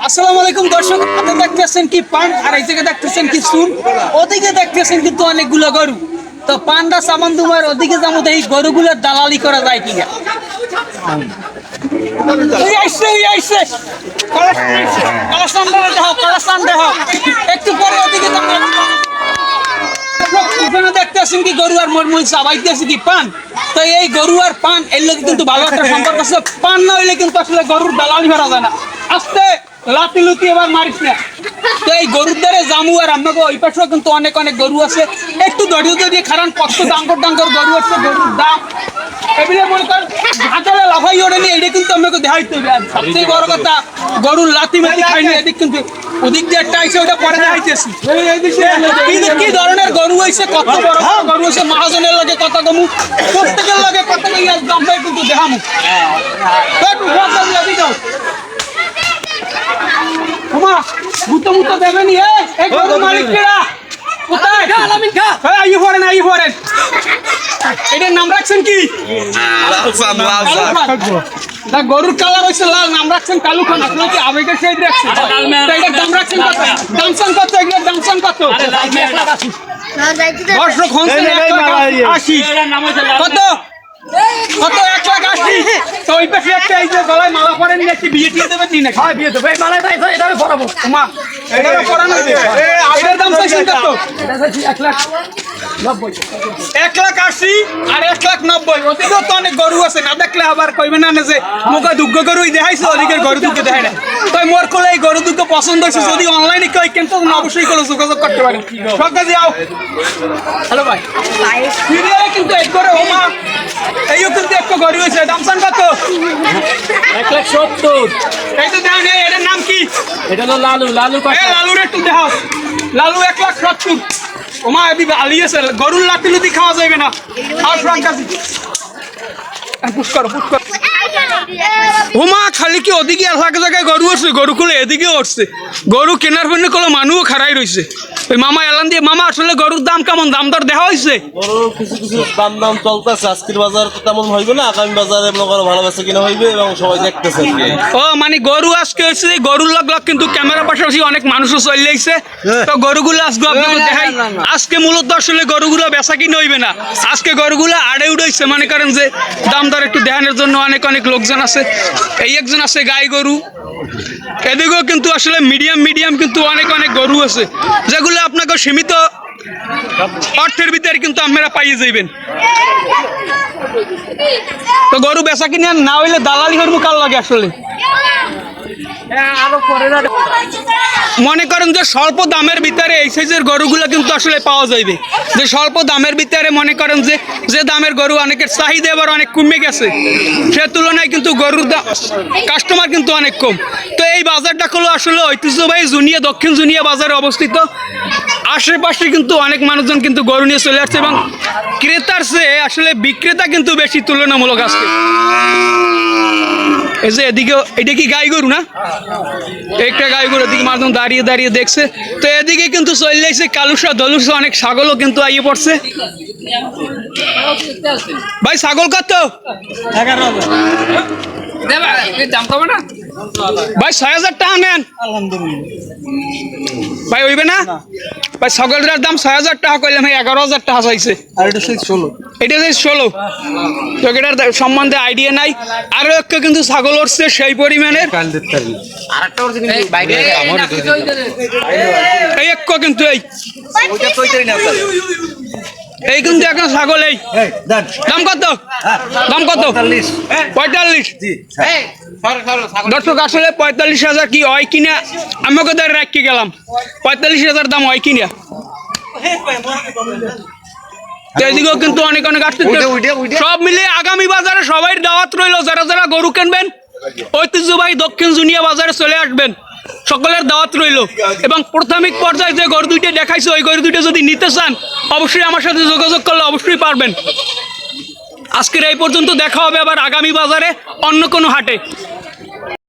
আসসালামু আলাইকুম দর্শক, আপনি দেখতেছেন কি পান আর এই জায়গায় দেখতেছেন কি সুন, ওদিকে দেখতেছেন কিন্তু অনেকগুলো গরু। তো পান্ডা সামান দুমার ওদিকে যেমন এই গরুগুলোর দালালি করা যায় কিনা। একটু পরে ওদিকে দেখতেছেন কি গরু আর মরমুল চাবাইতেছে কি পান। তো এই গরু আর পান এর লোক কিন্তু ভালো একটা সম্পর্ক আছে। পান না হইলে কিন্তু আসলে গরুর দালালি করা যায় না। আস্তে লাতি লুতি এবার মারিস না। তো এই গরুর দ্বারে জামু আর আমাকে ওই পাশেও কিন্তু অনেক অনেক গরু আছে। একটু দড়িয়ে দড়িয়ে খারান কত ডাঙ্গর ডাঙ্গর গরু আছে। গরুর দাম এগুলো মনে করেন হাতালে লাফাই ওড়ে নি, এটা কিন্তু আমাকে দেখাইতে হবে। আর সবচেয়ে বড় কথা গরুর লাতি মাতি খাইনি, এদিক কিন্তু ওদিক দিয়ে একটা আইসে ওটা পরে দেখাইতেছি কি ধরনের গরু হয়েছে, কত বড় গরু হয়েছে, মহাজনের লাগে কত গমু, প্রত্যেকের লাগে কত দাম পাই কিন্তু দেখামু। মুতো দেবেনি এটার নাম রাখছেন কি? গরুর কালার হয়েছে লাল, নাম রাখছেন কালু খান। আপনার কি আবেগের সেই রাখছেন? এটার দাম রাখছেন কত? দামসান কত? এগুলোর দামসান কত? দর্শক কত কত 1,80,000। তো ওই পাশে একটা এই যে গলায় মালা পরেন একটি বিয়ে দিয়ে দেবেন নি না? হ্যাঁ বিয়ে দেবে। এই মালাটা এটা পরাবো মা, এটা পরানো এটার দাম চাইছেন কত? এটা চাইছি 1,90,000। 1,80,000 আর 1,90,000। ওদিকেও তো অনেক গরু আছে, না দেখলে আবার কইবেন না যে মুখে দুগ্গ গরুই দেখাইছে, ওদিকের গরু দুগ্গ দেখায় না। তাই মোর কোলে এই গরু দুগ্গ পছন্দ হয়েছে। যদি অনলাইনে কেউ কিন্তু অবশ্যই করে যোগাযোগ করতে পারেন। সব কাজে আও। হ্যালো ভাই, সিরিয়ালে কিন্তু এক করে ও মা এইও কিন্তু একটু গরু হয়েছে। দামসান কত? 1,70,000। এই তো দেন, এটার নাম কি? এটা হলো লালু। লালুর একটু দেখাও। লালু 1,70,000। ওমা এদি আলিয়েছে, গরুর লাতি লুতি খাওয়া যাবে না। আর ফ্রাঙ্কাজি পুশ করো। ওমা খালি কি ওদিকে এক জায়গায় গরু আসছে, গরু খুলে এদিকে উঠছে। গরু কেনার জন্য কোনো মানুষও খারাই রয়েছে। ওই মামা এলান দিয়ে, মামা আসলে গরুর দাম কেমন? দাম দর দেখা হয়েছে? গরুর কিছু দাম চলতেছে। আজকের বাজার তো তেমন হইবে না, আগামী বাজারে ভালো বেচা কিনা হইবে এবং সবাই দেখতেছে। ও মানে গরু আজকে হয়েছে, গরুর লগ কিন্তু ক্যামেরার পাশাপাশি অনেক মানুষও চলে আসছে। তো গরুগুলো আজকে আপনাকে দেখাই। আজকে মূলত আসলে গরুগুলো বেচা কিনা হইবে না, আজকে গরুগুলো আড়ে উড়াইছে। মনে করেন যে দাম দর একটু দেখানোর জন্য অনেক অনেক লোকজন আছে। এই একজন আছে গাই গরু, এদিকেও কিন্তু আসলে মিডিয়াম কিন্তু অনেক অনেক গরু আছে, যেগুলো আপনাকে সীমিত অর্থের ভিতরে কিন্তু আপনারা পাইয়ে যাইবেন। তো গরু বেচা কিনে না হইলে দালালি করবো কার লাগে আসলে। মনে করেন যে স্বল্প দামের ভিতরে এই সাইজের গরুগুলো কিন্তু আসলে পাওয়া যাইবে। যে স্বল্প দামের ভিতরে মনে করেন যে দামের গরু অনেকের চাহিদা এবার অনেক কমে গেছে, সে তুলনায় কিন্তু গরুর কাস্টমার কিন্তু অনেক কম। তো এই বাজারটা হলো আসলে ঐতিহ্যবাহী জুনিয়া, দক্ষিণ জুনিয়া বাজারে অবস্থিত। আশেপাশে কিন্তু অনেক মানুষজন কিন্তু গরু নিয়ে চলে আসছে এবং ক্রেতার চেয়ে আসলে বিক্রেতা কিন্তু বেশি তুলনামূলক আসছে। এই যে এদিকে এটা কি গাই গরু না? একটা গাই গরু এদিকে মানুষ দাঁড়িয়ে দাঁড়িয়ে দেখছে। তো এদিকে কিন্তু চলে আসছে কালুসা দলুসা, অনেক ছাগলও কিন্তু আইয়ে পড়ছে। ভাই ছাগল কত? 11,000। ভাই 6,000 টাকা নেন। ভাই হইবে না ভাই? ছাগলটার দাম 6,000 টাকা কইলাম, 11,000 টাকা চাইছে। এটা 16। তো এটার সম্বন্ধে আইডিয়া নাই। আরো একটা কিন্তু ছাগল উঠছে সেই পরিমাণের। এই এক কিন্তু এই কিন্তু এখন ছাগল। এই দাম কত? 45। দর্শক আসলে 45,000 কি হয় কিনা আমাকে ধরে রাখি গেলাম। 45,000 দাম হয় কিনা। এদিকেও কিন্তু অনেক অনেক আসছে। সব মিলে আগামী বাজারে সবাই দাওয়াত রইল, যারা যারা গরু কিনবেন ঐতিহ্যবাহী দক্ষিণ জুনিয়া বাজারে চলে আসবেন, সকলের দাওয়াত রইল। এবং প্রাথমিক পর্যায়ে যে গরু দুইটা দেখাইছে, ওই গরু দুইটা যদি নিতে চান অবশ্যই আমার সাথে যোগাযোগ করলে অবশ্যই পারবেন। আজকের এই পর্যন্ত, দেখা হবে আবার আগামী বাজারে অন্য কোনো হাটে।